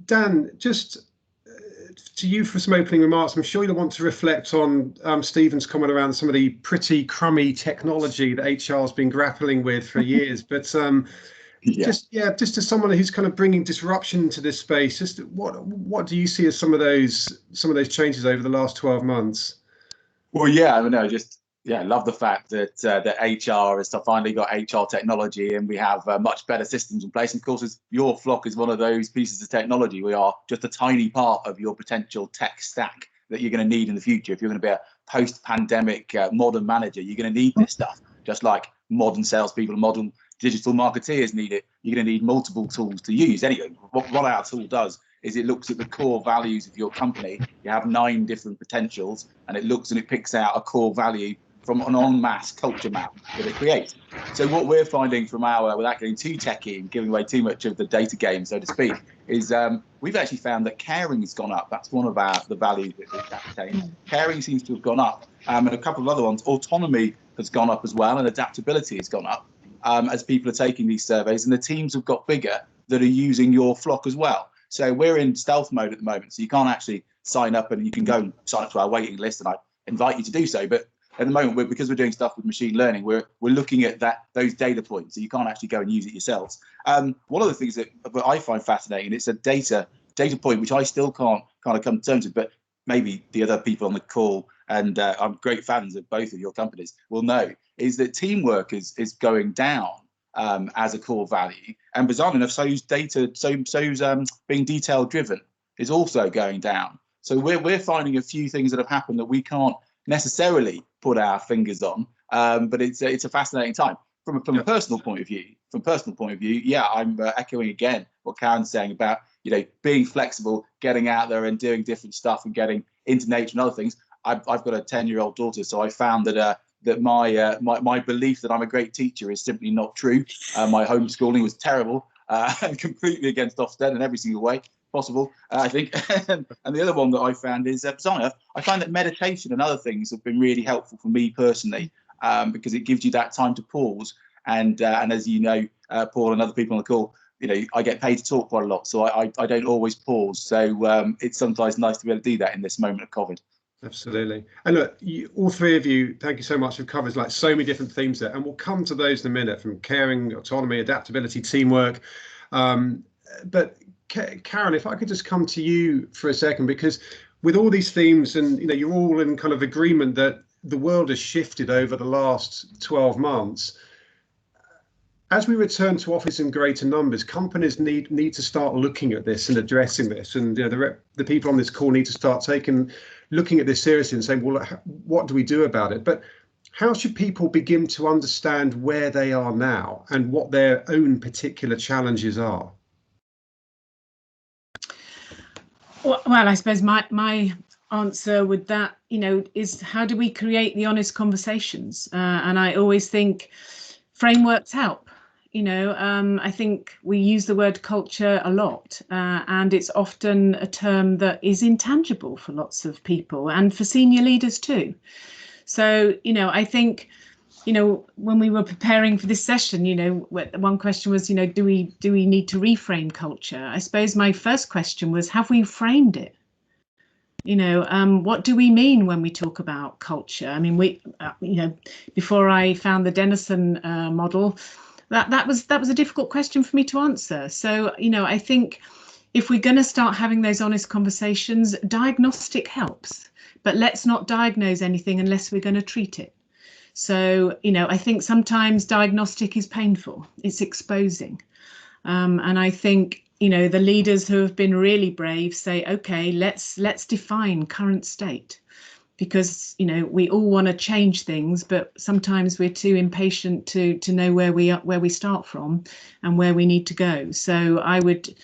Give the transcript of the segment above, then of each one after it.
Dan, just to you for some opening remarks. I'm sure you'll want to reflect on Stephen's comment around some of the pretty crummy technology that HR has been grappling with for years. But just as someone who's kind of bringing disruption to this space, just what do you see as some of those changes over the last 12 months? Well, I mean, I love the fact that that HR has finally got HR technology, and we have much better systems in place. And of course, your flock is one of those pieces of technology. We are just a tiny part of your potential tech stack that you're going to need in the future. If you're going to be a post-pandemic modern manager, you're going to need this stuff, just like modern salespeople and modern digital marketeers need it. You're going to need multiple tools to use. Anyway, what our tool does is it looks at the core values of your company. You have 9 different potentials, and it picks out a core value from an en masse culture map that it creates. So what we're finding from without getting too techy and giving away too much of the data game, so to speak, is we've actually found that caring has gone up. That's one of the values that contains. Caring seems to have gone up, and a couple of other ones. Autonomy has gone up as well, and adaptability has gone up as people are taking these surveys, and the teams have got bigger that are using your flock as well. So we're in stealth mode at the moment, so you can't actually sign up, and you can go and sign up to our waiting list, and I invite you to do so. But at the moment, because we're doing stuff with machine learning, we're looking at those data points, so you can't actually go and use it yourselves. One of the things that I find fascinating, it's a data point which I still can't kind of come to terms with, but maybe the other people on the call, and I'm great fans of both of your companies, will know, is that teamwork is going down as a core value, and bizarrely enough, so's being detail driven is also going down. So we're finding a few things that have happened that we can't necessarily put our fingers on, but it's a fascinating time from a personal point of view. I'm echoing again what Karen's saying about being flexible, getting out there and doing different stuff and getting into nature and other things. I've got a 10-year-old daughter, so I found that my belief that I'm a great teacher is simply not true. My homeschooling was terrible, completely against Ofsted in every single way possible, I think. And the other one that I found is I find that meditation and other things have been really helpful for me personally, because it gives you that time to pause. And as you know, Paul and other people on the call, I get paid to talk quite a lot, so I don't always pause. So it's sometimes nice to be able to do that in this moment of COVID. Absolutely. And look, all three of you, thank you so much. You've covered so many different themes there, and we'll come to those in a minute, from caring, autonomy, adaptability, teamwork. But Karen, if I could just come to you for a second, because with all these themes, and you're all in kind of agreement that the world has shifted over the last 12 months. As we return to office in greater numbers, companies need to start looking at this and addressing this, and the people on this call need to start looking at this seriously and saying, well, what do we do about it? But how should people begin to understand where they are now and what their own particular challenges are? Well, I suppose my answer with that, is how do we create the honest conversations? And I always think frameworks help. I think we use the word culture a lot, and it's often a term that is intangible for lots of people and for senior leaders too. So, I think, when we were preparing for this session, one question was, do we need to reframe culture? I suppose my first question was, have we framed it? What do we mean when we talk about culture? I mean, before I found the Denison model, that was a difficult question for me to answer. So, I think if we're going to start having those honest conversations, diagnostic helps, but let's not diagnose anything unless we're going to treat it. So, I think sometimes diagnostic is painful, it's exposing. And I think, the leaders who have been really brave say, OK, let's define current state. Because, we all want to change things, but sometimes we're too impatient to know where we start from and where we need to go. So I would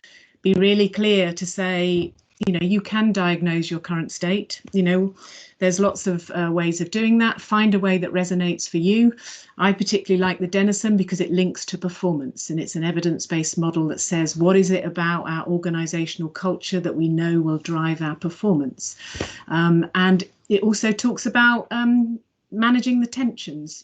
be really clear to say, you can diagnose your current state. There's lots of ways of doing that. Find a way that resonates for you. I particularly like the Denison because it links to performance, and it's an evidence-based model that says, what is it about our organizational culture that we know will drive our performance? And it also talks about managing the tensions,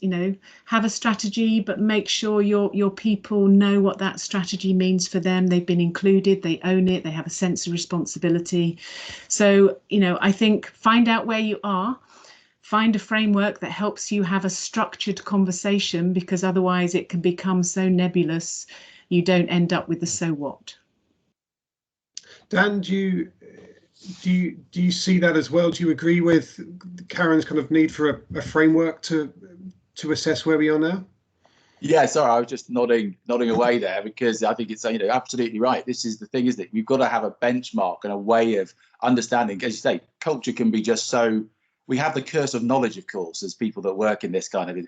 have a strategy, but make sure your people know what that strategy means for them. They've been included, they own it, they have a sense of responsibility. So, I think find out where you are, find a framework that helps you have a structured conversation, because otherwise it can become so nebulous, you don't end up with the so what. Dan, do you see that as well? Do you agree with Karen's kind of need for a framework to assess where we are now? Yeah, sorry, I was just nodding away there, because I think it's absolutely right. This is the thing, isn't it? We've got to have a benchmark and a way of understanding. As you say, culture can be just so. We have the curse of knowledge, of course, as people that work in this kind of,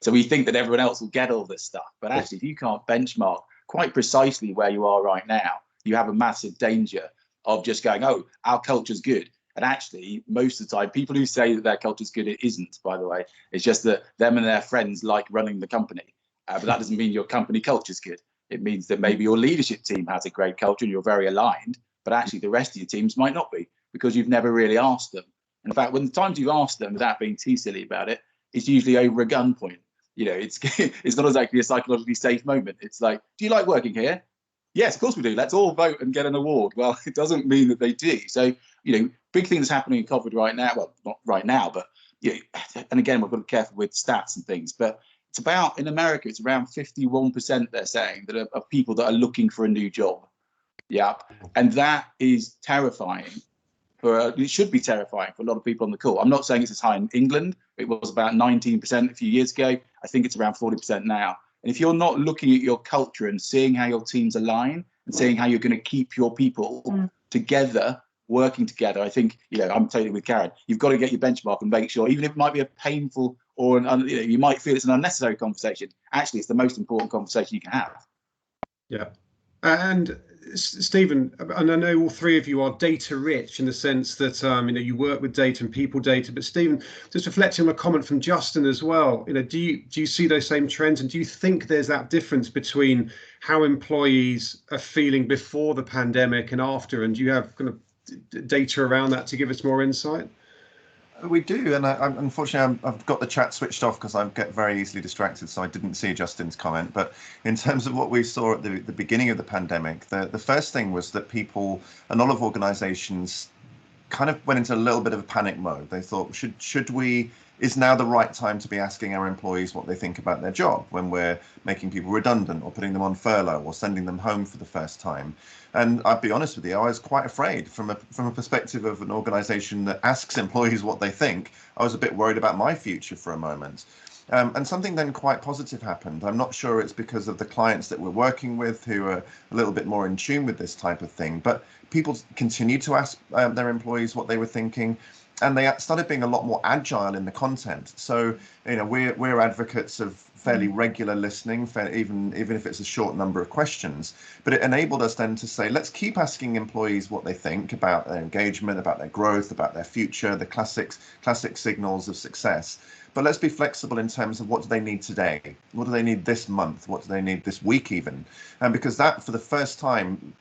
so we think that everyone else will get all this stuff. But actually, if you can't benchmark quite precisely where you are right now, you have a massive danger of just going, oh, our culture's good. And actually, most of the time, people who say that their culture's good, it isn't, by the way. It's just that them and their friends like running the company. But that doesn't mean your company culture's good. It means that maybe your leadership team has a great culture and you're very aligned, but actually the rest of your teams might not be, because you've never really asked them. In fact, when the times you've asked them without being too silly about it, it's usually over a gunpoint. It's not exactly a psychologically safe moment. It's like, do you like working here? Yes, of course we do. Let's all vote and get an award. Well, it doesn't mean that they do. So, big things happening in COVID right now. Well, not right now, but and again, we've got to be careful with stats and things. But it's about, in America, it's around 51%, they're saying, that are people that are looking for a new job. Yeah, and that is terrifying. It should be terrifying for a lot of people on the call. I'm not saying it's as high in England. It was about 19% a few years ago. I think it's around 40% now. And if you're not looking at your culture and seeing how your teams align and seeing how you're going to keep your people together, working together, I think, I'm totally with Karen. You've got to get your benchmark and make sure, even if it might be a painful or you might feel it's an unnecessary conversation, actually it's the most important conversation you can have. Yeah. And Stephen, and I know all three of you are data rich in the sense that you work with data and people data, but Stephen, just reflecting on a comment from Justin as well, do you see those same trends, and do you think there's that difference between how employees are feeling before the pandemic and after, and do you have kind of data around that to give us more insight? We do, and unfortunately I've got the chat switched off because I get very easily distracted, so I didn't see Justin's comment. But in terms of what we saw at the beginning of the pandemic, the first thing was that a lot of organizations kind of went into a little bit of a panic mode. They thought, is now the right time to be asking our employees what they think about their job when we're making people redundant or putting them on furlough or sending them home for the first time? And I'd be honest with you, I was quite afraid from a perspective of an organization that asks employees what they think. I was a bit worried about my future for a moment. And something then quite positive happened. I'm not sure it's because of the clients that we're working with who are a little bit more in tune with this type of thing, but people continued to ask their employees what they were thinking. And they started being a lot more agile in the content. So, we're advocates of fairly regular listening, even if it's a short number of questions. But it enabled us then to say, let's keep asking employees what they think about their engagement, about their growth, about their future, the classic signals of success. But let's be flexible in terms of what do they need today? What do they need this month? What do they need this week even? And because that, for the first time,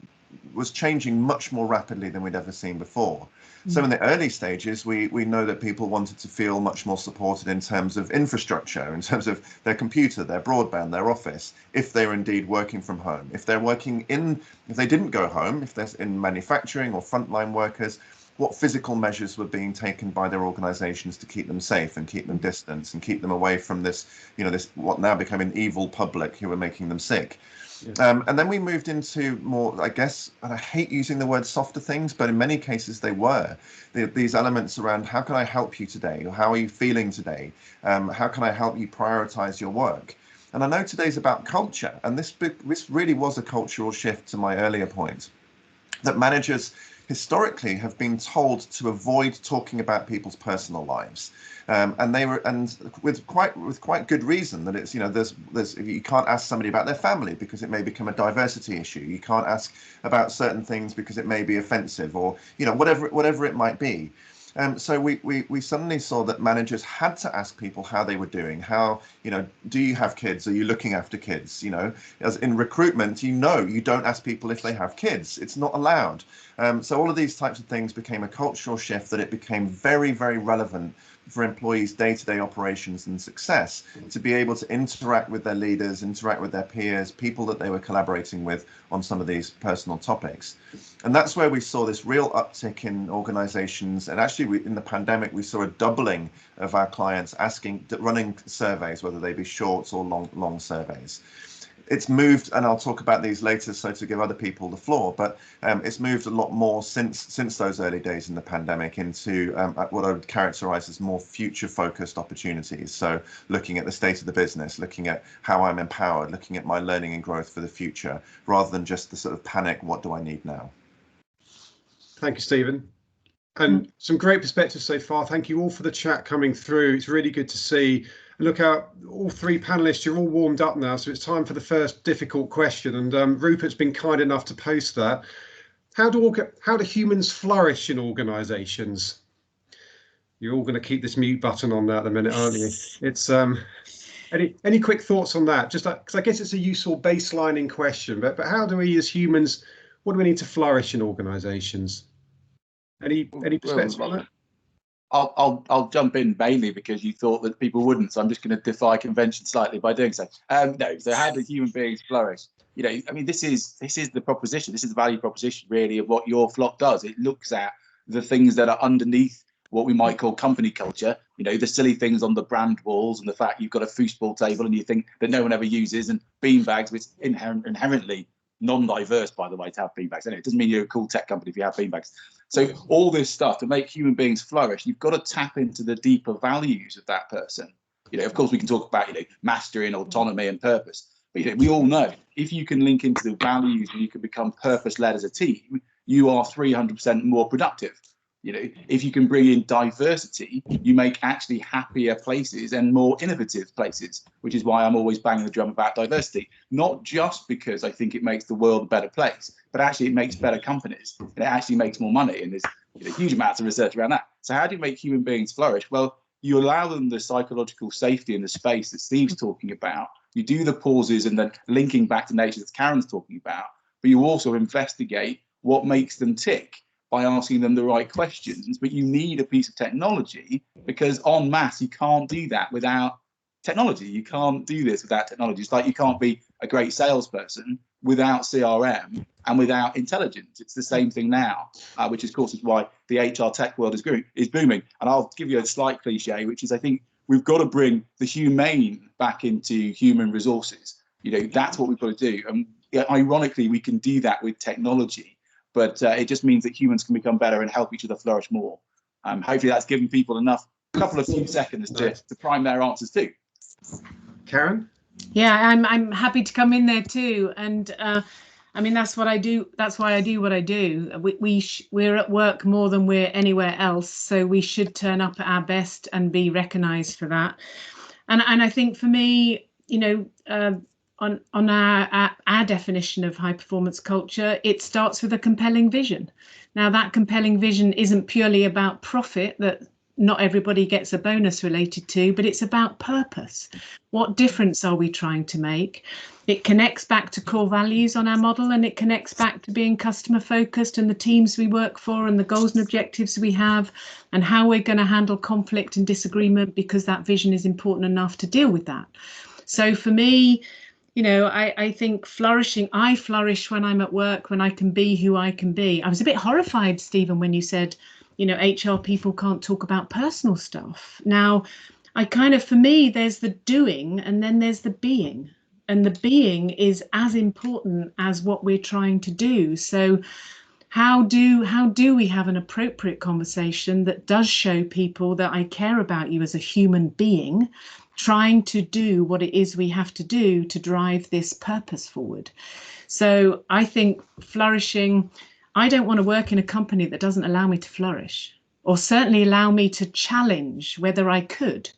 was changing much more rapidly than we'd ever seen before. So in the early stages, we know that people wanted to feel much more supported in terms of infrastructure, in terms of their computer, their broadband, their office, if they're indeed working from home. If they didn't go home, if they're in manufacturing or frontline workers, what physical measures were being taken by their organizations to keep them safe and keep them distant and keep them away from this what now became an evil public who were making them sick. Yeah. And then we moved into more, I guess, and I hate using the word softer things, but in many cases they were. These elements around how can I help you today? Or how are you feeling today? How can I help you prioritize your work? And I know today's about culture, and this really was a cultural shift to my earlier point, that managers historically have been told to avoid talking about people's personal lives. And with quite good reason, that it's there's you can't ask somebody about their family because it may become a diversity issue. You can't ask about certain things because it may be offensive, or whatever it might be. So we suddenly saw that managers had to ask people how they were doing. How, do you have kids? Are you looking after kids? As in recruitment, you don't ask people if they have kids. It's not allowed. So all of these types of things became a cultural shift, that it became very, very relevant for employees' day-to-day operations and success to be able to interact with their leaders, interact with their peers, people that they were collaborating with on some of these personal topics. And that's where we saw this real uptick in organizations. And actually, in the pandemic, we saw a doubling of our clients running surveys, whether they be short or long surveys. It's moved, and I'll talk about these later, so to give other people the floor, but it's moved a lot more since those early days in the pandemic into what I would characterize as more future-focused opportunities. So looking at the state of the business, looking at how I'm empowered, looking at my learning and growth for the future, rather than just the sort of panic, what do I need now? Thank you, Stephen. And some great perspectives so far. Thank you all for the chat coming through. It's really good to see. Look out, all three panelists, you're all warmed up now, so it's time for the first difficult question. And Rupert's been kind enough to post that. How do humans flourish in organisations? You're all going to keep this mute button on there at the minute, aren't you? It's any quick thoughts on that? Just because I guess it's a useful baselining question, but how do we as humans, what do we need to flourish in organisations? Any perspective on that? I'll jump in mainly because you thought that people wouldn't, so I'm just going to defy convention slightly by doing so. No, so how do human beings flourish? You know, I mean, this is the proposition. This is the value proposition, really, of what your flock does. It looks at the things that are underneath what we might call company culture. You know, the silly things on the brand walls, and the fact you've got a foosball table and you think that no one ever uses, and beanbags, which inherently non-diverse, by the way, to have beanbags. Anyway, it doesn't mean you're a cool tech company if you have beanbags. So all this stuff to make human beings flourish, you've got to tap into the deeper values of that person. You know, of course, we can talk about, mastery and autonomy and purpose. But, we all know if you can link into the values and you can become purpose-led as a team, you are 300% more productive. You know, if you can bring in diversity, you make actually happier places and more innovative places, which is why I'm always banging the drum about diversity, not just because I think it makes the world a better place, but actually it makes better companies and it actually makes more money. And there's huge amounts of research around that. So how do you make human beings flourish? Well, you allow them the psychological safety in the space that Steve's talking about. You do the pauses and then linking back to nature that Karen's talking about, but you also investigate what makes them tick by asking them the right questions. But you need a piece of technology, because en masse, you can't do that without technology. You can't do this without technology. It's like you can't be a great salesperson without CRM and without intelligence. It's the same thing now, which of course is why the HR tech world is booming. And I'll give you a slight cliche, which is I think we've got to bring the humane back into human resources. That's what we've got to do. And ironically, we can do that with technology. But it just means that humans can become better and help each other flourish more. Hopefully that's given people a few seconds to prime their answers too. Karen? Yeah, I'm happy to come in there too. And I mean, that's what I do. That's why I do what I do. We're at work more than we're anywhere else. So we should turn up at our best and be recognised for that. And I think for me, on our definition of high performance culture, it starts with a compelling vision. Now, that compelling vision isn't purely about profit that not everybody gets a bonus related to, but it's about purpose. What difference are we trying to make? It connects back to core values on our model, and it connects back to being customer focused and the teams we work for and the goals and objectives we have and how we're going to handle conflict and disagreement, because that vision is important enough to deal with that. So for me, I think I flourish when I'm at work, when I can be who I can be. I was a bit horrified, Stephen, when you said, HR people can't talk about personal stuff. Now, for me, there's the doing and then there's the being. And the being is as important as what we're trying to do. So how do we have an appropriate conversation that does show people that I care about you as a human being, trying to do what it is we have to do to drive this purpose forward? So I think flourishing, I don't want to work in a company that doesn't allow me to flourish, or certainly allow me to challenge whether I could.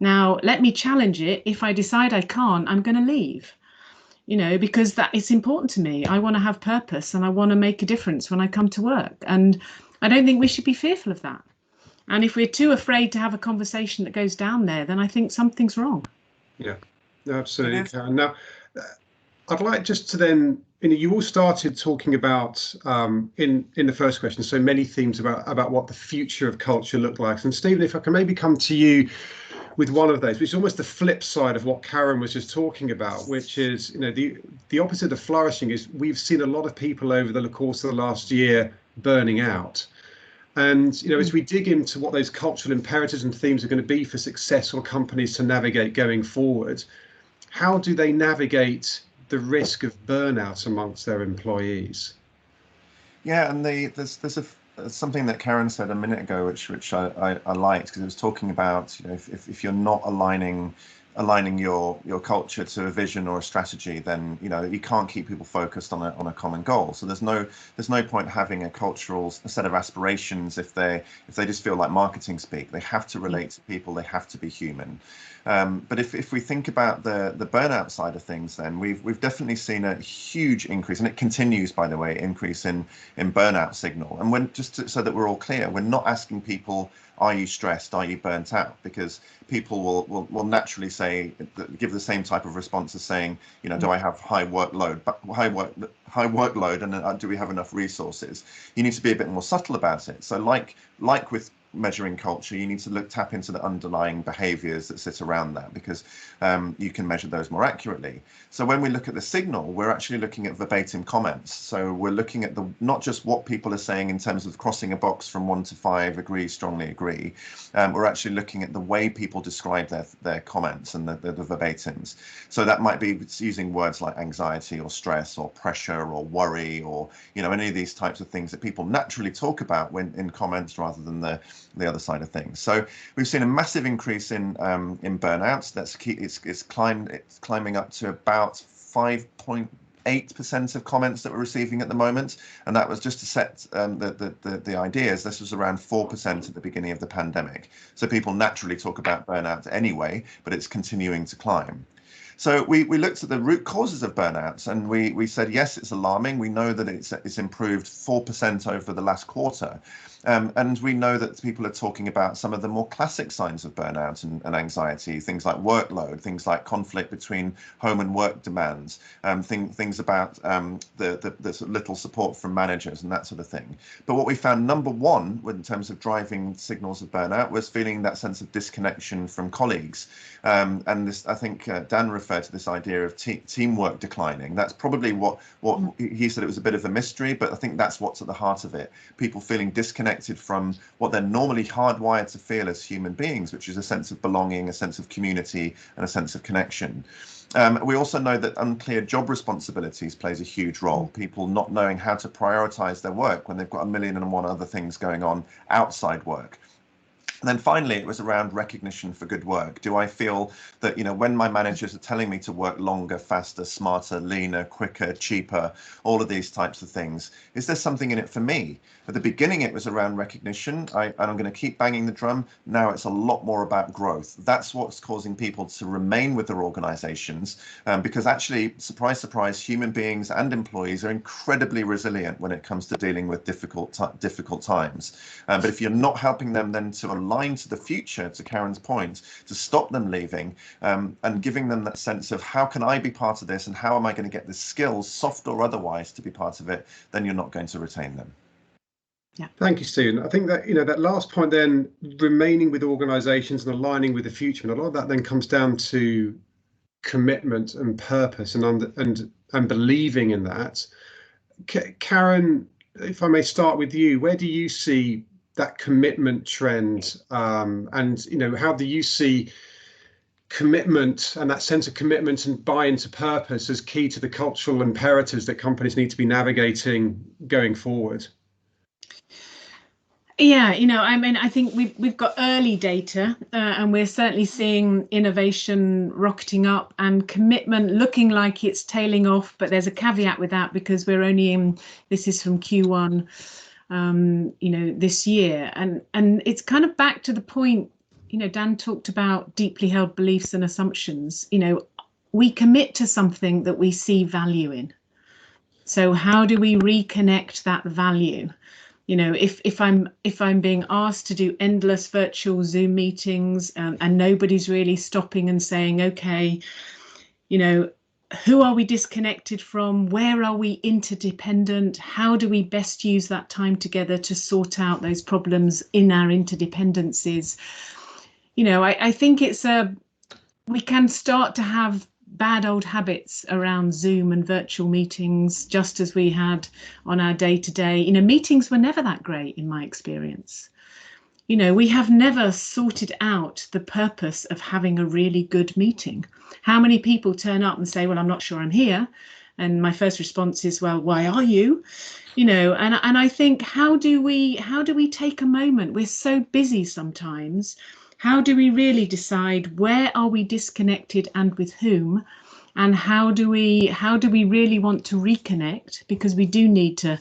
Now, let me challenge it. If I decide I can't, I'm going to leave, because that is important to me. I want to have purpose and I want to make a difference when I come to work. And I don't think we should be fearful of that. And if we're too afraid to have a conversation that goes down there, then I think something's wrong. Yeah, absolutely, Karen. Now, I'd like just to then, you all started talking about in the first question, so many themes about what the future of culture looked like. And Stephen, if I can maybe come to you with one of those, which is almost the flip side of what Karen was just talking about, which is, the opposite of flourishing is we've seen a lot of people over the course of the last year burning out. And, as we dig into what those cultural imperatives and themes are going to be for successful companies to navigate going forward, how do they navigate the risk of burnout amongst their employees? Yeah, and there's something that Karen said a minute ago, which I liked, because it was talking about, if you're not aligning your culture to a vision or a strategy, then you can't keep people focused on a common goal. So there's no point having a set of aspirations if they just feel like marketing speak. They have to relate to people. They have to be human. But if we think about the burnout side of things, then we've definitely seen a huge increase, and it continues, by the way, increase in burnout signal. And so that we're all clear, we're not asking people, are you stressed? Are you burnt out? Because people will naturally give the same type of response as saying, do I have high workload, and do we have enough resources? You need to be a bit more subtle about it. So like with measuring culture, you need to tap into the underlying behaviors that sit around that, because you can measure those more accurately. So when we look at the signal, we're actually looking at verbatim comments. So we're looking at not just what people are saying in terms of crossing a box from 1 to 5, agree, strongly agree. We're actually looking at the way people describe their comments and the verbatims. So that might be using words like anxiety or stress or pressure or worry, or any of these types of things that people naturally talk about when in comments, rather than the other side of things. So we've seen a massive increase in burnouts. It's climbing up to about 5.8% of comments that we're receiving at the moment, and that was just to set the ideas. This was around 4% at the beginning of the pandemic. So people naturally talk about burnout anyway, but it's continuing to climb. So we looked at the root causes of burnouts, and we said, yes, it's alarming. We know that it's improved 4% over the last quarter. And we know that people are talking about some of the more classic signs of burnout and anxiety, things like workload, things like conflict between home and work demands, things about the sort of little support from managers and that sort of thing. But what we found, number one, in terms of driving signals of burnout, was feeling that sense of disconnection from colleagues. And this, I think Dan referred to this idea of teamwork declining. That's probably what he said. It was a bit of a mystery, but I think that's what's at the heart of it. People feeling disconnected from what they're normally hardwired to feel as human beings, which is a sense of belonging, a sense of community, and a sense of connection. We also know that unclear job responsibilities plays a huge role. People not knowing how to prioritize their work when they've got 1,000,001 other things going on outside work. And then finally, it was around recognition for good work. Do I feel that, when my managers are telling me to work longer, faster, smarter, leaner, quicker, cheaper, all of these types of things, is there something in it for me? At the beginning, it was around recognition, and I'm going to keep banging the drum. Now it's a lot more about growth. That's what's causing people to remain with their organizations, because actually, surprise, surprise, human beings and employees are incredibly resilient when it comes to dealing with difficult times. But if you're not helping them then to align to the future, to Karen's point, to stop them leaving, and giving them that sense of how can I be part of this, and how am I going to get the skills, soft or otherwise, to be part of it, then you're not going to retain them. Yeah. Thank you, Stephen. I think that that last point, then remaining with organisations and aligning with the future, and a lot of that then comes down to commitment and purpose and believing in that. Karen, if I may start with you, where do you see that commitment trend, and how do you see commitment and that sense of commitment and buy-in to purpose as key to the cultural imperatives that companies need to be navigating going forward? Yeah, I think we've got early data, and we're certainly seeing innovation rocketing up and commitment looking like it's tailing off. But there's a caveat with that, because we're only this is from Q1, this year, and it's kind of back to the point. Dan talked about deeply held beliefs and assumptions. We commit to something that we see value in. So how do we reconnect that value? If I'm being asked to do endless virtual Zoom meetings, and nobody's really stopping and saying, okay, who are we disconnected from? Where are we interdependent? How do we best use that time together to sort out those problems in our interdependencies? You know, I think we can start to have bad old habits around Zoom and virtual meetings, just as we had on our day-to-day. You know, meetings were never that great in my experience. You know, we have never sorted out the purpose of having a really good meeting. How many people turn up and say, well, I'm not sure I'm here. And my first response is, well, why are you? You know, and I think, how do we take a moment? We're so busy sometimes. How do we really decide where are we disconnected and with whom? And how do we really want to reconnect? Because we do need to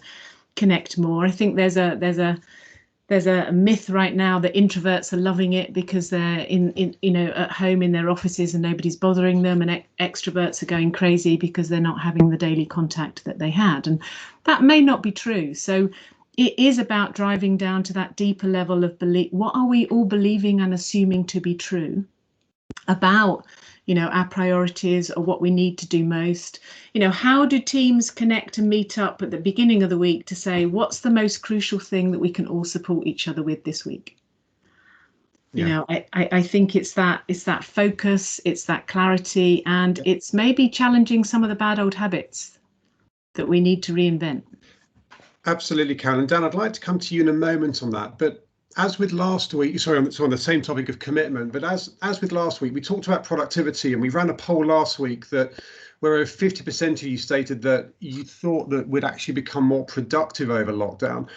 connect more. I think there's a myth right now that introverts are loving it because they're in you know, at home in their offices and nobody's bothering them, and extroverts are going crazy because they're not having the daily contact that they had. And that may not be true. So it is about driving down to that deeper level of belief. What are we all believing and assuming to be true about, you know, our priorities or what we need to do most? You know, how do teams connect and meet up at the beginning of the week to say, what's the most crucial thing that we can all support each other with this week? You know, I think it's that focus, it's that clarity, and it's maybe challenging some of the bad old habits that we need to reinvent. Absolutely, Karen. And Dan, I'd like to come to you in a moment on that. But as with last week, sorry, on the same topic of commitment, but as with last week, we talked about productivity, and we ran a poll last week where 50% of you stated that you thought that we'd actually become more productive over lockdown.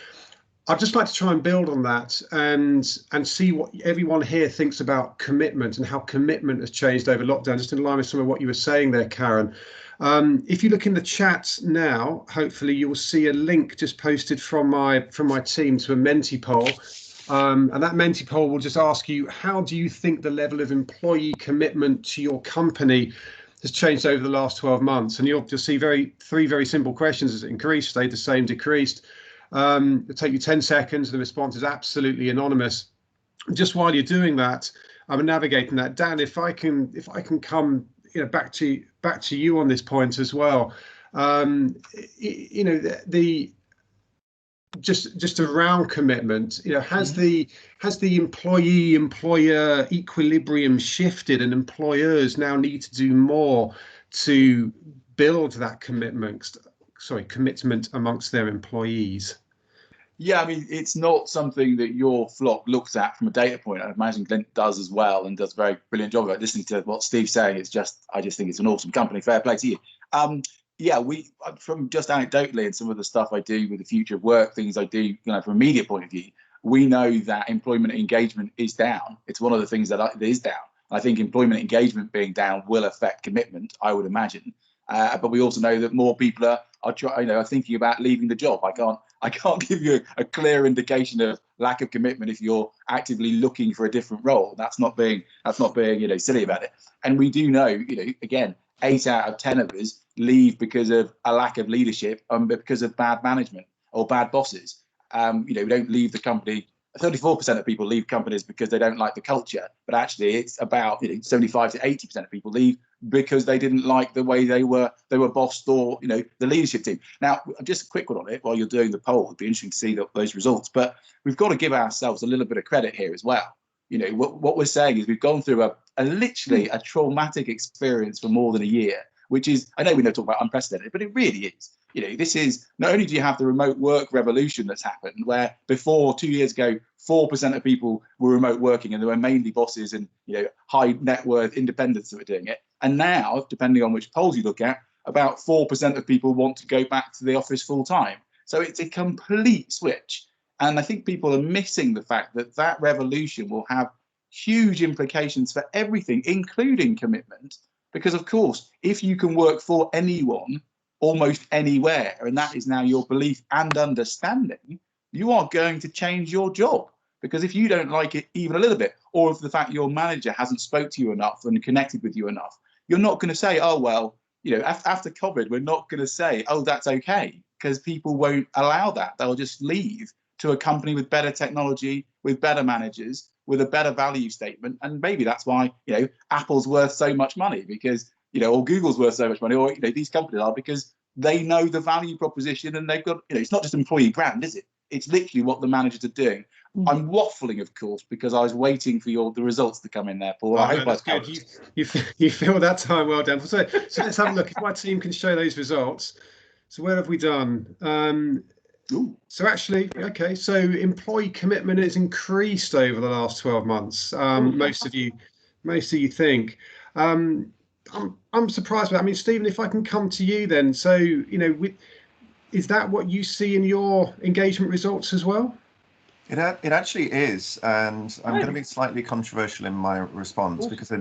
I'd just like to try and build on that and see what everyone here thinks about commitment and how commitment has changed over lockdown, just in line with some of what you were saying there, Karen. If you look in the chat now, hopefully you will see a link just posted from my team to a Menti poll. And that Menti poll will just ask you, how do you think the level of employee commitment to your company has changed over the last 12 months? And you'll just see three very simple questions. Has it increased, stayed the same, decreased? It'll take you 10 seconds. The response is absolutely anonymous. Just while you're doing that, I'm navigating that. Dan, if I can come, you know, back to you on this point as well. You know, the just around commitment, you know, has the employee employer equilibrium shifted, and employers now need to do more to build that commitment amongst their employees? Yeah, I mean, it's not something that your flock looks at from a data point. I imagine Glint does as well, and does a very brilliant job of it. Listening to what Steve's saying, I just think it's an awesome company. Fair play to you. Yeah, from just anecdotally and some of the stuff I do with the future of work, things I do, you know, from a media point of view, we know that employment engagement is down. It's one of the things that is down. I think employment engagement being down will affect commitment, I would imagine. But we also know that more people are thinking about leaving the job. I can't give you a clear indication of lack of commitment if you're actively looking for a different role. That's not being you know, silly about it. And we do know, you know, again, 8 out of 10 of us leave because of a lack of leadership, because of bad management or bad bosses. You know, we don't leave the company. 34% of people leave companies because they don't like the culture, but actually it's about, you know, 75 to 80% of people leave because they didn't like the way they were bossed, or, you know, the leadership team. Now, just a quick one on it while you're doing the poll. It'd be interesting to see those results, but we've got to give ourselves a little bit of credit here as well. You know, what we're saying is we've gone through literally a traumatic experience for more than a year, which is, I know we never talk about unprecedented, but it really is. You know, this is, not only do you have the remote work revolution that's happened, where before 2 years ago, 4% of people were remote working, and there were mainly bosses and, you know, high net worth independents that were doing it. And now, depending on which polls you look at, about 4% of people want to go back to the office full time. So it's a complete switch. And I think people are missing the fact that that revolution will have huge implications for everything, including commitment. Because, of course, if you can work for anyone almost anywhere, and that is now your belief and understanding, you are going to change your job. Because if you don't like it even a little bit, or if the fact your manager hasn't spoke to you enough and connected with you enough, you're not going to say, oh, well, you know, after COVID, we're not going to say, oh, that's okay, because people won't allow that. They'll just leave to a company with better technology, with better managers, with a better value statement. And maybe that's why, you know, Apple's worth so much money, because or Google's worth so much money, or these companies are, because they know the value proposition, and they've got, it's not just employee brand, is it? It's literally what the managers are doing. I'm waffling, of course, because I was waiting for the results to come in there, Paul. Oh, I hope that's good. You feel that time well done. So let's have a look. If my team can show those results. So where have we done? So actually, okay, so employee commitment has increased over the last 12 months. Most of you think. I'm surprised. I mean, Stephen, if I can come to you then. So, is that what you see in your engagement results as well? It actually is, and I'm going to be slightly controversial in my response, because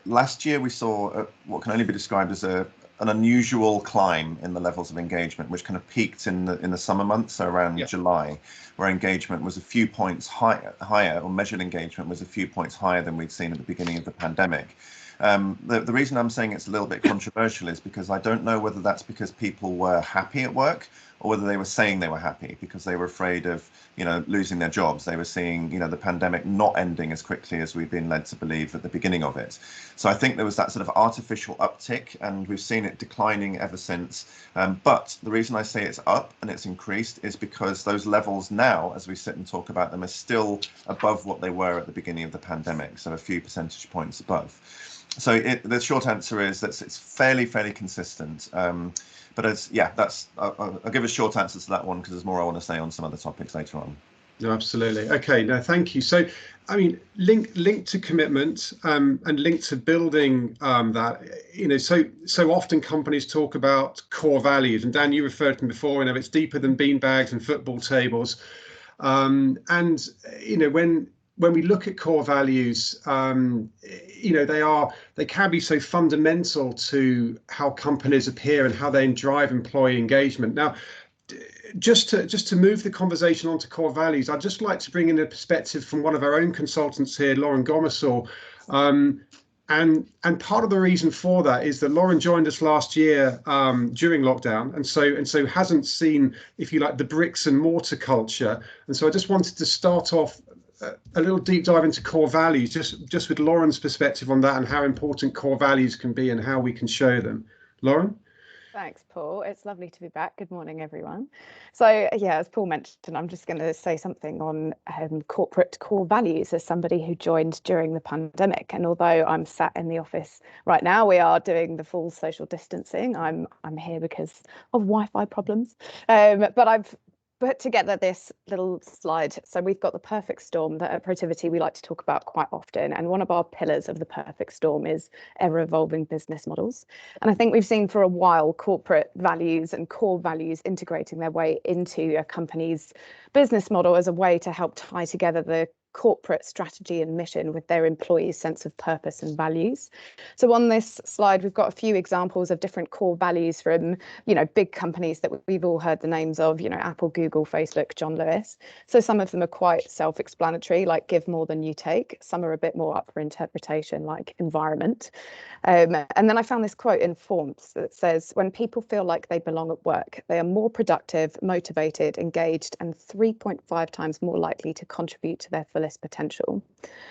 last year we saw what can only be described as an unusual climb in the levels of engagement, which kind of peaked in the summer months, so around July, where engagement was a few points higher, or measured engagement was a few points higher than we'd seen at the beginning of the pandemic. The reason I'm saying it's a little bit controversial is because I don't know whether that's because people were happy at work, or whether they were saying they were happy because they were afraid of, losing their jobs. They were seeing, the pandemic not ending as quickly as we've been led to believe at the beginning of it. So I think there was that sort of artificial uptick, and we've seen it declining ever since. But the reason I say it's up and it's increased is because those levels now, as we sit and talk about them, are still above what they were at the beginning of the pandemic, so a few percentage points above. So the short answer is that it's fairly consistent. But I'll give a short answer to that one, because there's more I want to say on some other topics later on. No, absolutely. Okay, no, thank you. So, I mean, linked to commitment and linked to building that, so often companies talk about core values, and Dan, you referred to them before, it's deeper than beanbags and football tables. When we look at core values, they can be so fundamental to how companies appear and how they drive employee engagement. Now, just to move the conversation onto core values, I'd just like to bring in a perspective from one of our own consultants here, Lauren Gomersall. And part of the reason for that is that Lauren joined us last year during lockdown, and so hasn't seen, if you like, the bricks and mortar culture. And so I just wanted to start off a little deep dive into core values, just with Lauren's perspective on that, and how important core values can be and how we can show them. Lauren? Thanks, Paul. It's lovely to be back. Good morning, everyone. So, as Paul mentioned, I'm just going to say something on corporate core values as somebody who joined during the pandemic. And although I'm sat in the office right now, we are doing the full social distancing. I'm here because of Wi-Fi problems, but I've put together this little slide. So we've got the perfect storm that at Protiviti we like to talk about quite often. And one of our pillars of the perfect storm is ever evolving business models. And I think we've seen for a while corporate values and core values integrating their way into a company's business model as a way to help tie together the corporate strategy and mission with their employees' sense of purpose and values. So on this slide, we've got a few examples of different core values from, big companies that we've all heard the names of, Apple, Google, Facebook, John Lewis. So some of them are quite self-explanatory, like give more than you take. Some are a bit more up for interpretation, like environment. And then I found this quote in Forbes that says, when people feel like they belong at work, they are more productive, motivated, engaged, and 3.5 times more likely to contribute to their fullest potential.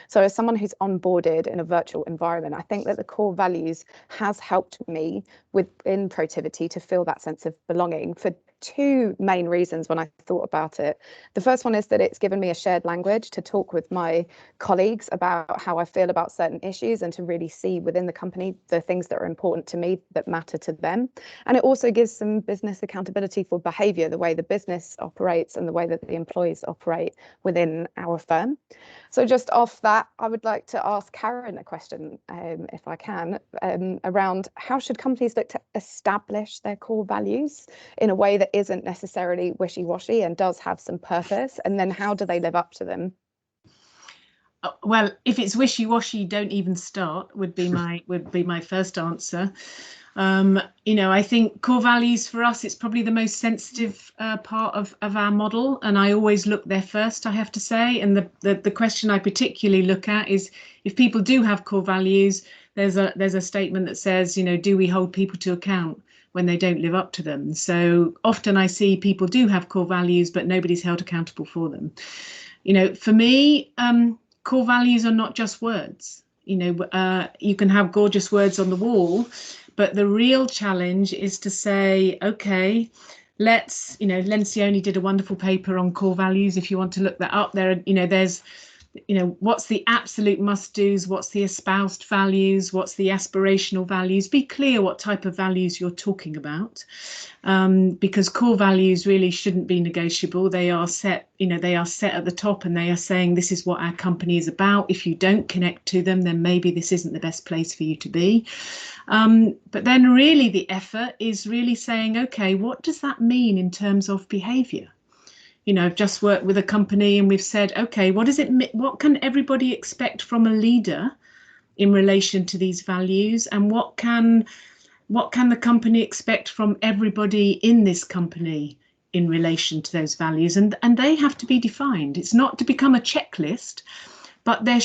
So as someone who's onboarded in a virtual environment, I think that the core values has helped me within Protiviti to feel that sense of belonging for two main reasons when I thought about it. The first one is that it's given me a shared language to talk with my colleagues about how I feel about certain issues and to really see within the company the things that are important to me that matter to them. And it also gives some business accountability for behaviour, the way the business operates and the way that the employees operate within our firm. So just off that, I would like to ask Karen a question, if I can, around how should companies look to establish their core values in a way that isn't necessarily wishy-washy and does have some purpose, and then how do they live up to them? Well, if it's wishy-washy, don't even start would be my first answer. I think core values for us, it's probably the most sensitive part of our model, and I always look there first, I have to say. And the question I particularly look at is, if people do have core values, there's a statement that says, do we hold people to account when they don't live up to them? So often I see people do have core values, but nobody's held accountable for them. For me, core values are not just words. You can have gorgeous words on the wall, but the real challenge is to say, okay, Lencioni did a wonderful paper on core values. If you want to look that up, there's what's the absolute must-dos, what's the espoused values, what's the aspirational values. Be clear what type of values you're talking about, because core values really shouldn't be negotiable. They are set, they are set at the top, and they are saying this is what our company is about. If you don't connect to them, then maybe this isn't the best place for you to be. But then really the effort is really saying, okay, what does that mean in terms of behavior? I've just worked with a company and we've said, okay, what can everybody expect from a leader in relation to these values, and what can the company expect from everybody in this company in relation to those values? And they have to be defined. It's not to become a checklist, but it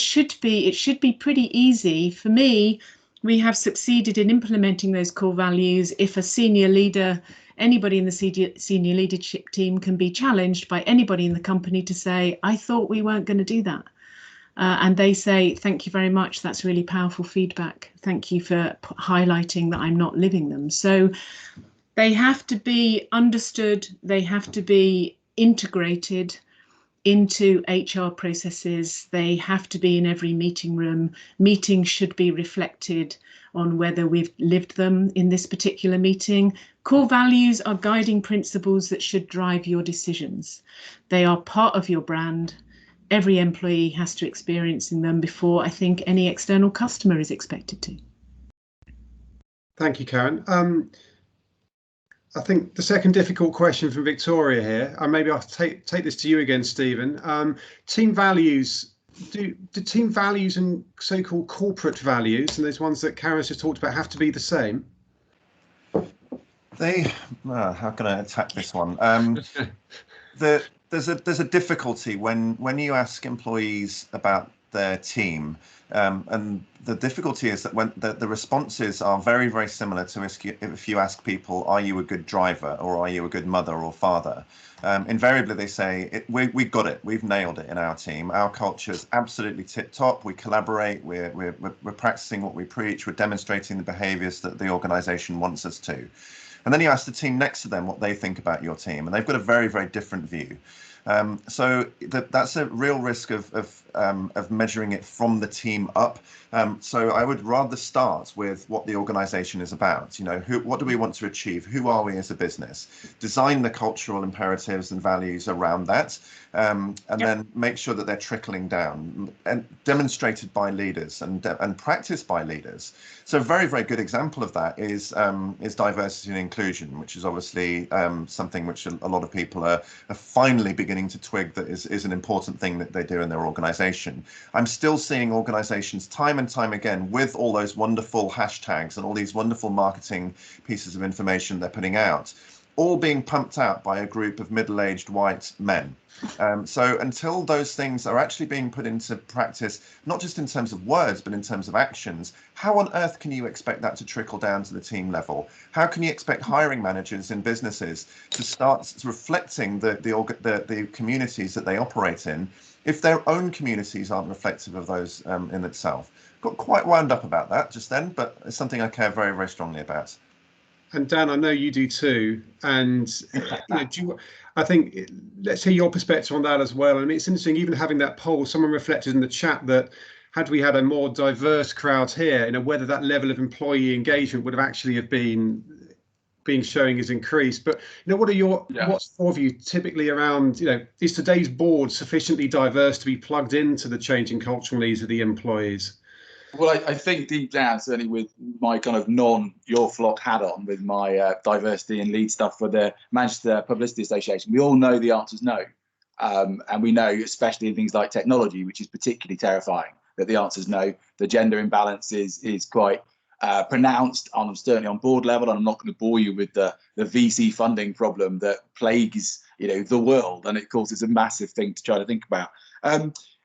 should be pretty easy. For me, we have succeeded in implementing those core values if a senior leader, anybody in the senior leadership team, can be challenged by anybody in the company to say, I thought we weren't going to do that. And they say, thank you very much. That's really powerful feedback. Thank you for highlighting that I'm not living them. So they have to be understood. They have to be integrated into HR processes. They have to be in every meeting room. Meetings should be reflected on whether we've lived them in this particular meeting. Core values are guiding principles that should drive your decisions. They are part of your brand. Every employee has to experience them before I think any external customer is expected to. Thank you, Karen. I think the second difficult question from Victoria here, and maybe I'll take this to you again, Stephen. Team values, do team values and so-called corporate values, and those ones that Karen's just talked about, have to be the same? How can I attack this one? There's a difficulty when you ask employees about their team, and the difficulty is that when the responses are very, very similar to if you ask people, are you a good driver, or are you a good mother or father? Invariably they say, we got it, we've nailed it in our team. Our culture is absolutely tip top. We collaborate, we're practicing what we preach, we're demonstrating the behaviors that the organization wants us to. And then you ask the team next to them what they think about your team, and they've got a very, very different view. So that's a real risk of measuring it from the team up. So I would rather start with what the organization is about. What do we want to achieve? Who are we as a business? Design the cultural imperatives and values around that, and then make sure that they're trickling down and demonstrated by leaders and practiced by leaders. So a very, very good example of that is diversity and inclusion, which is obviously something which a lot of people are finally beginning to twig that is an important thing that they do in their organization. I'm still seeing organizations time and time again with all those wonderful hashtags and all these wonderful marketing pieces of information they're putting out, all being pumped out by a group of middle-aged white men. So until those things are actually being put into practice, not just in terms of words, but in terms of actions, how on earth can you expect that to trickle down to the team level? How can you expect hiring managers in businesses to start reflecting the communities that they operate in if their own communities aren't reflective of those in itself? Got quite wound up about that just then, but it's something I care very, very strongly about. And Dan, I know you do too. And I think let's hear your perspective on that as well. I mean, it's interesting, even having that poll, someone reflected in the chat that had we had a more diverse crowd here, whether that level of employee engagement would have actually have been showing is increased. But what's your view typically around, is today's board sufficiently diverse to be plugged into the changing cultural needs of the employees? Well, I think deep down, certainly with my kind of your flock hat on, with my diversity and lead stuff for the Manchester Publicity Association, we all know the answer is no. And we know, especially in things like technology, which is particularly terrifying, that the answer is no. The gender imbalance is quite pronounced, certainly on board level. And I'm not going to bore you with the VC funding problem that plagues the world. And of course, it's a massive thing to try to think about.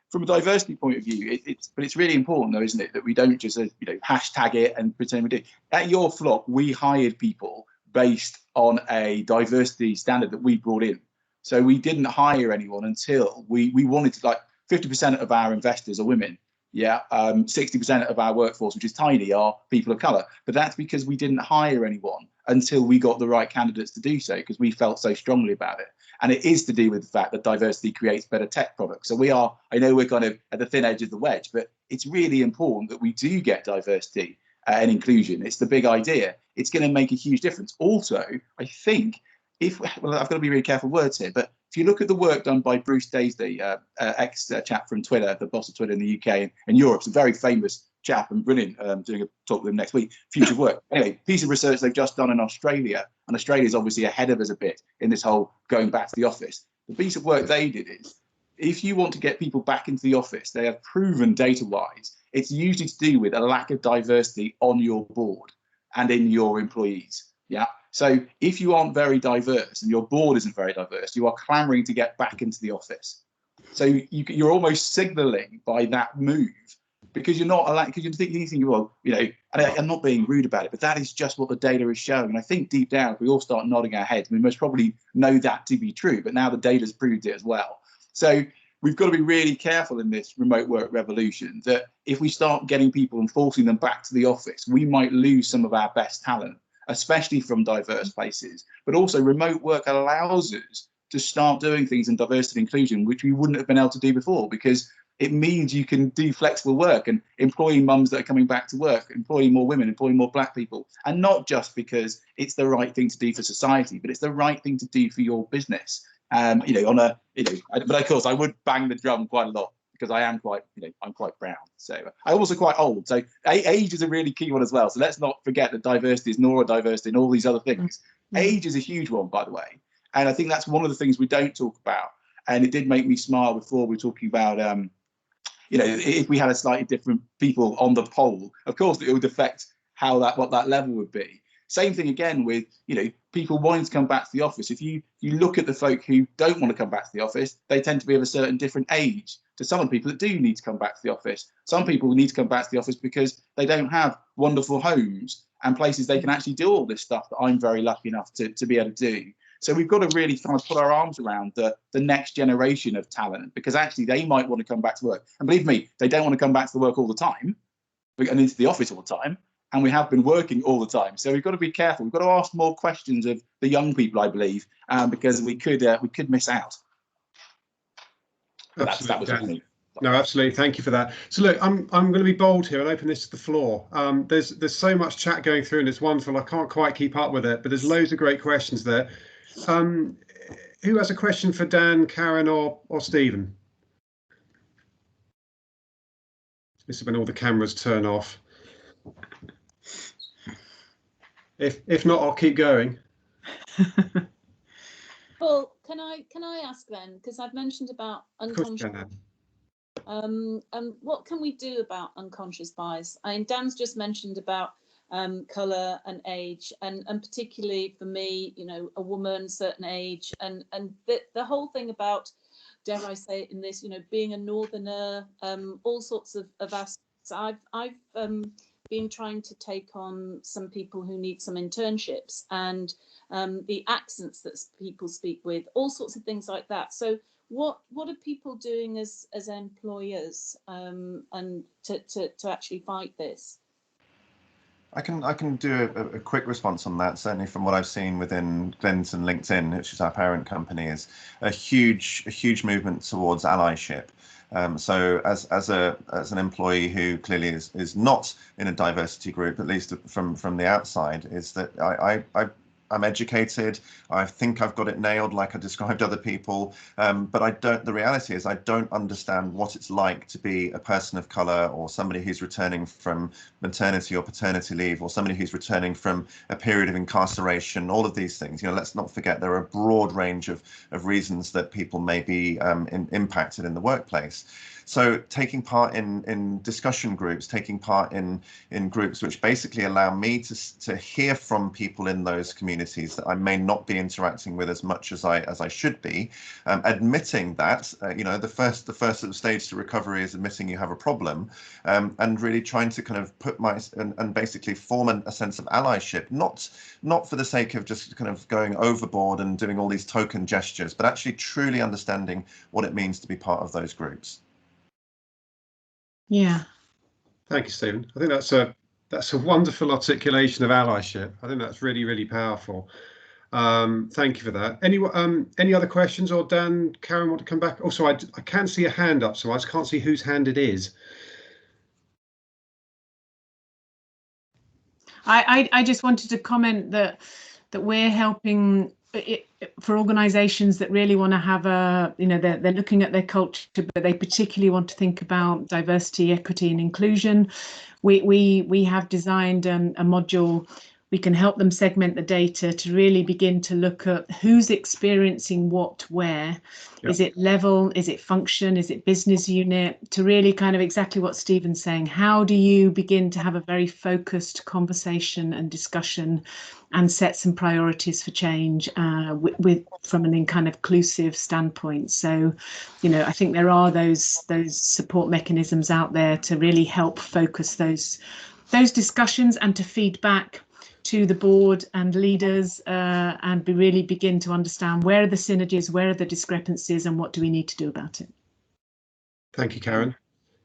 From a diversity point of view, it's really important, though, isn't it, that we don't just hashtag it and pretend we do. At Your Flock, we hired people based on a diversity standard that we brought in. So we didn't hire anyone until we wanted to, 50% of our investors are women. Yeah, 60% of our workforce, which is tiny, are people of colour. But that's because we didn't hire anyone until we got the right candidates to do so, because we felt so strongly about it. And it is to do with the fact that diversity creates better tech products. So I know we're kind of at the thin edge of the wedge, but it's really important that we do get diversity and inclusion. It's the big idea. It's going to make a huge difference. Also, I think I've got to be really careful words here, but if you look at the work done by Bruce Daisley, ex-chap from Twitter, the boss of Twitter in the UK and Europe, it's a very famous chap and brilliant, doing a talk with him next week, future work. Anyway, piece of research they've just done in Australia, and Australia is obviously ahead of us a bit in this whole going back to the office. The piece of work they did is, if you want to get people back into the office, they have proven data-wise, it's usually to do with a lack of diversity on your board and in your employees. Yeah. So if you aren't very diverse and your board isn't very diverse, you are clamoring to get back into the office. So you're almost signaling by that move, because you're not allowed, because you're thinking, well, and I'm not being rude about it, but that is just what the data is showing. And I think deep down, if we all start nodding our heads, we most probably know that to be true, but now the data's proved it as well. So we've got to be really careful in this remote work revolution, that if we start getting people and forcing them back to the office, we might lose some of our best talent, especially from diverse places. But also remote work allows us to start doing things in diversity and inclusion, which we wouldn't have been able to do before, because it means you can do flexible work and employing mums that are coming back to work, employing more women, employing more black people, and not just because it's the right thing to do for society, but it's the right thing to do for your business. But of course I would bang the drum quite a lot, because I am quite, I'm quite brown. So I'm also quite old. So age is a really key one as well. So let's not forget that diversity is neurodiversity and all these other things. Age is a huge one, by the way. And I think that's one of the things we don't talk about. And it did make me smile before we were talking about, if we had a slightly different people on the poll, of course it would affect what that level would be. Same thing again with, people wanting to come back to the office. If you look at the folk who don't want to come back to the office, they tend to be of a certain different age to some of the people that do need to come back to the office. Some people need to come back to the office because they don't have wonderful homes and places they can actually do all this stuff that I'm very lucky enough to be able to do. So we've got to really kind of put our arms around the next generation of talent, because actually they might want to come back to work. And believe me, they don't want to come back to work all the time and into the office all the time. And we have been working all the time. So we've got to be careful. We've got to ask more questions of the young people, I believe, because we could miss out. That was me. No, absolutely. Thank you for that. So look, I'm going to be bold here and open this to the floor. There's so much chat going through and it's wonderful. I can't quite keep up with it, but there's loads of great questions there. Who has a question for Dan, Karen, or Stephen? This is when all the cameras turn off. If not, I'll keep going. Well, can I ask then? Because I've mentioned about unconscious. What can we do about unconscious bias? Dan's just mentioned about colour and age, and particularly for me, a woman, certain age, and the whole thing about, dare I say it in this, being a northerner, all sorts of aspects. I've been trying to take on some people who need some internships, and the accents that people speak with, all sorts of things like that. So what are people doing as employers and to actually fight this? I can do a quick response on that. Certainly from what I've seen within Glinton LinkedIn, which is our parent company, is a huge movement towards allyship. So as an employee who clearly is not in a diversity group, at least from the outside, is that I'm educated. I think I've got it nailed, like I described other people. But the reality is I don't understand what it's like to be a person of color, or somebody who's returning from maternity or paternity leave, or somebody who's returning from a period of incarceration, all of these things. Let's not forget there are a broad range of reasons that people may be impacted in the workplace. So taking part in discussion groups, taking part in groups which basically allow me to hear from people in those communities that I may not be interacting with as much as I should be, admitting that the first stage to recovery is admitting you have a problem, and really trying to kind of put and basically form a sense of allyship, not for the sake of just kind of going overboard and doing all these token gestures, but actually truly understanding what it means to be part of those groups. Yeah. Thank you, Stephen. I think that's a wonderful articulation of allyship. I think that's really, really powerful. Thank you for that. Any other questions? Or Dan, Karen, want to come back? Also, I can see a hand up, so I just can't see whose hand it is. I just wanted to comment that we're helping for organizations that really want to have they're looking at their culture, but they particularly want to think about diversity, equity and inclusion. We have designed a module. We can help them segment the data to really begin to look at who's experiencing what where. Yep. Is it level? Is it function? Is it business unit? To really kind of exactly what Stephen's saying. How do you begin to have a very focused conversation and discussion and set some priorities for change from an kind of inclusive standpoint? So, I think there are those support mechanisms out there to really help focus those discussions and to feed back to the board and leaders and really begin to understand where are the synergies, where are the discrepancies, and what do we need to do about it. Thank you, Karen.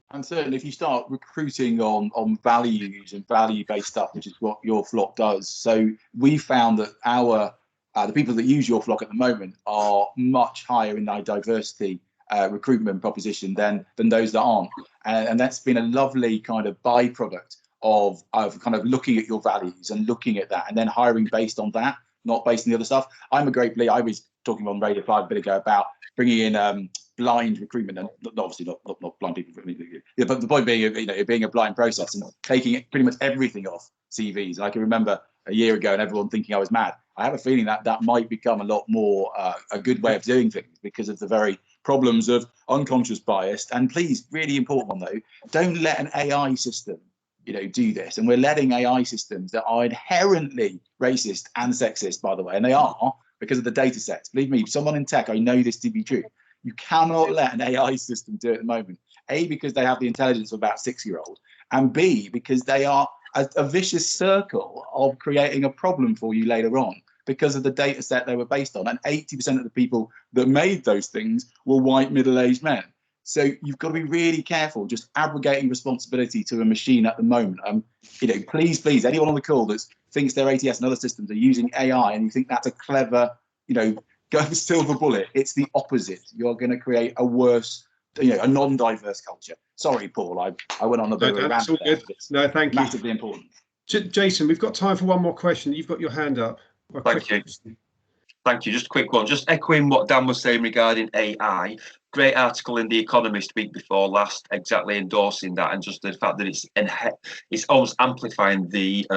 And certainly if you start recruiting on values and value-based stuff, which is what Your Flock does. So we found that the people that use Your Flock at the moment are much higher in their diversity recruitment proposition than those that aren't. And that's been a lovely kind of byproduct of kind of looking at your values and looking at that and then hiring based on that, not based on the other stuff. I'm a great believer. I was talking on Radio 5 a bit ago about bringing in blind recruitment, and obviously not blind people, yeah, but the point being, it being a blind process and taking pretty much everything off CVs. I can remember a year ago and everyone thinking I was mad. I have a feeling that might become a lot more a good way of doing things because of the very problems of unconscious bias. And please, really important one though, don't let an AI system do this. And we're letting AI systems that are inherently racist and sexist, by the way, and they are because of the data sets. Believe me, someone in tech, I know this to be true. You cannot let an AI system do it at the moment. A, because they have the intelligence of about 6-year-old, and B, because they are a vicious circle of creating a problem for you later on because of the data set they were based on. And 80% of the people that made those things were white middle-aged men. So you've got to be really careful just abrogating responsibility to a machine at the moment. Please, anyone on the call that thinks their ATS and other systems are using AI and you think that's a clever, silver bullet, it's the opposite. You're going to create a worse, a non-diverse culture. Sorry, Paul, I went on a bit of a rant there. No, thank you. Massively important. Jason, we've got time for one more question. You've got your hand up. Thank you. Just a quick one. Just echoing what Dan was saying regarding AI. Great article in The Economist week before last, exactly endorsing that, and just the fact that it's almost amplifying the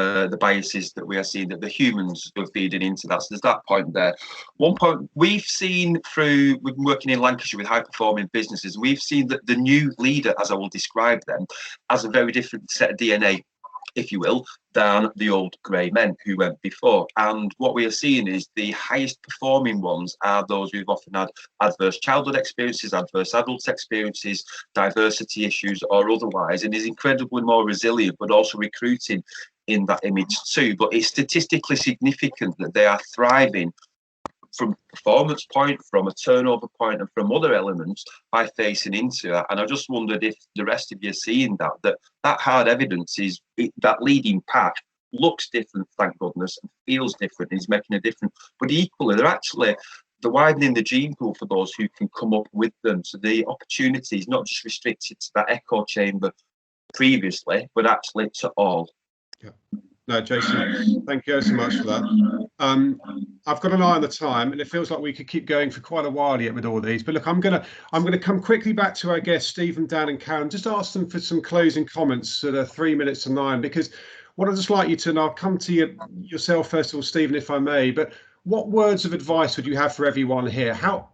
biases that we are seeing that the humans are feeding into that. So there's that point there. One point we've seen we've been working in Lancashire with high performing businesses. We've seen that the new leader, as I will describe them, has a very different set of DNA, if you will, than the old grey men who went before. And what we are seeing is the highest performing ones are those who've often had adverse childhood experiences, adverse adult experiences, diversity issues or otherwise, and is incredibly more resilient, but also recruiting in that image too. But it's statistically significant that they are thriving from a performance point, from a turnover point, and from other elements by facing into that. And I just wondered if the rest of you are seeing that hard evidence is that leading pack looks different, thank goodness, and feels different, is making a difference. But equally, they're widening the gene pool for those who can come up with them. So the opportunity is not just restricted to that echo chamber previously, but actually to all. Yeah. No, Jason, thank you so much for that. I've got an eye on the time, and it feels like we could keep going for quite a while yet with all these. But look, I'm gonna come quickly back to our guests, Stephen, Dan, and Karen. Just ask them for some closing comments at 3 minutes to 9, because what I'd just like you to, and I'll come to yourself first of all, Stephen, if I may. But what words of advice would you have for everyone here? How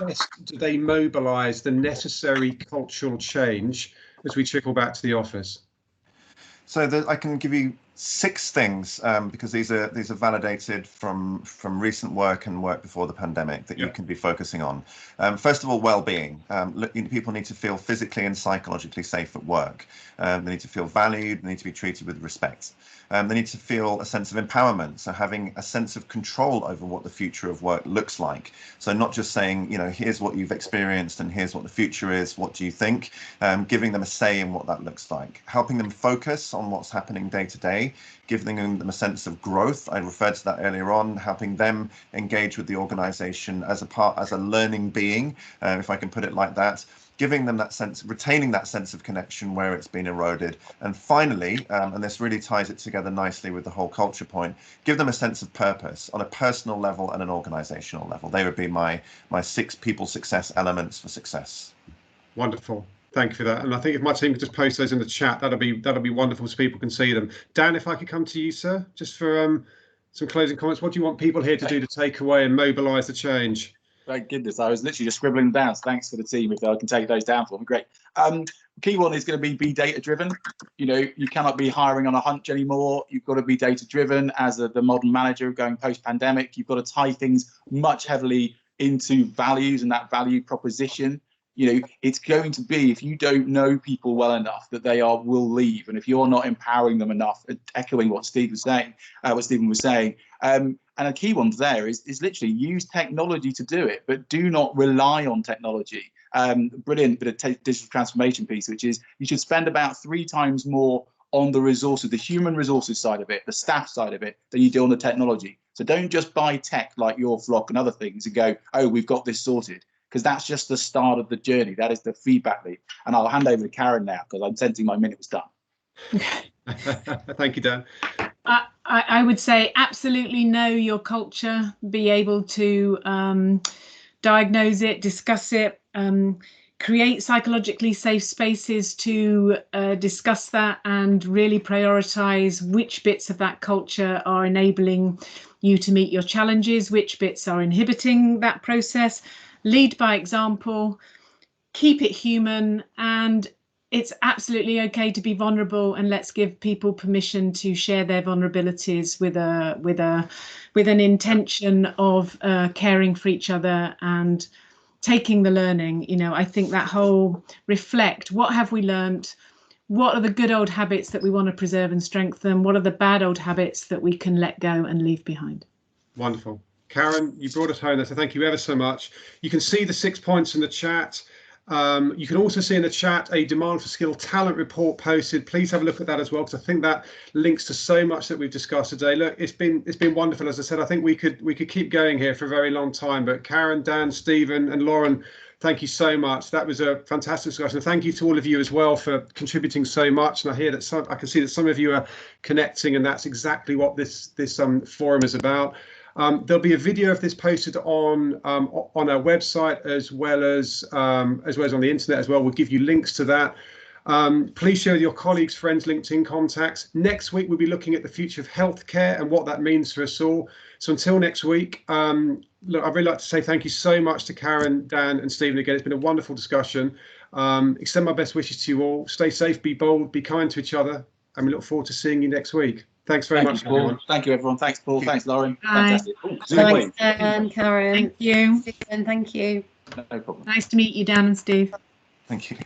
best do they mobilise the necessary cultural change as we trickle back to the office? So I can give you 6 things because these are validated from recent work and work before the pandemic that you can be focusing on. First of all, well-being. People need to feel physically and psychologically safe at work. They need to feel valued. They need to be treated with respect. They need to feel a sense of empowerment, so having a sense of control over what the future of work looks like. So not just saying, you know, here's what you've experienced and here's what the future is, what do you think? Giving them a say in what that looks like, helping them focus on what's happening day to day, giving them a sense of growth. I referred to that earlier on, helping them engage with the organization as a learning being, if I can put it like that, giving them that sense, retaining that sense of connection where it's been eroded. And finally, and this really ties it together nicely with the whole culture point, give them a sense of purpose on a personal level and an organizational level. They would be my 6 people success elements for success. Wonderful. Thank you for that. And I think if my team could just post those in the chat, that'll be wonderful so people can see them. Dan, if I could come to you, sir, just for some closing comments. What do you want people here to do to take away and mobilize the change? Thank goodness, I was literally just scribbling down. So thanks for the team. If I can take those down for me, great. Key one is going to be data driven. You know, you cannot be hiring on a hunch anymore. You've got to be data driven as the modern manager going post pandemic. You've got to tie things much heavily into values and that value proposition. You know, it's going to be, if you don't know people well enough, that they will leave, and if you're not empowering them enough, echoing what Steve was saying, and a key one there is literally use technology to do it, but do not rely on technology. Brilliant bit of digital transformation piece, which is you should spend about 3 times more on the resources, the human resources side of it, the staff side of it, than you do on the technology. So don't just buy tech like your Flock and other things and go, oh, we've got this sorted, because that's just the start of the journey. That is the feedback loop. And I'll hand over to Karen now, because I'm sensing my minute was done. Thank you, Dan. I would say absolutely know your culture, be able to diagnose it, discuss it, create psychologically safe spaces to discuss that, and really prioritize which bits of that culture are enabling you to meet your challenges, which bits are inhibiting that process. Lead by example, keep it human, and it's absolutely okay to be vulnerable, and let's give people permission to share their vulnerabilities with an intention of caring for each other and taking the learning. You know, I think that whole reflect, what have we learned? What are the good old habits that we want to preserve and strengthen? What are the bad old habits that we can let go and leave behind? Wonderful. Karen, you brought us home there, so thank you ever so much. You can see the 6 points in the chat. You can also see in the chat a demand for skill talent report posted. Please have a look at that as well, because I think that links to so much that we've discussed today. Look, it's been wonderful. As I said, I think we could keep going here for a very long time. But Karen, Dan, Stephen, and Lauren, thank you so much. That was a fantastic discussion. Thank you to all of you as well for contributing so much. And I hear that I can see that some of you are connecting, and that's exactly what this forum is about. There'll be a video of this posted on our website, as well as on the internet as well. We'll give you links to that. Please share with your colleagues, friends, LinkedIn contacts. Next week, we'll be looking at the future of healthcare and what that means for us all. So until next week, look, I'd really like to say thank you so much to Karen, Dan, and Stephen again. It's been a wonderful discussion. Extend my best wishes to you all. Stay safe, be bold, be kind to each other, and we look forward to seeing you next week. Thanks very much, Paul. Thank you, everyone. Thanks, Paul. Thanks, Lauren. Bye. Fantastic. Thanks, Karen. Thank you. Stephen, thank you. No problem. Nice to meet you, Dan and Steve. Thank you.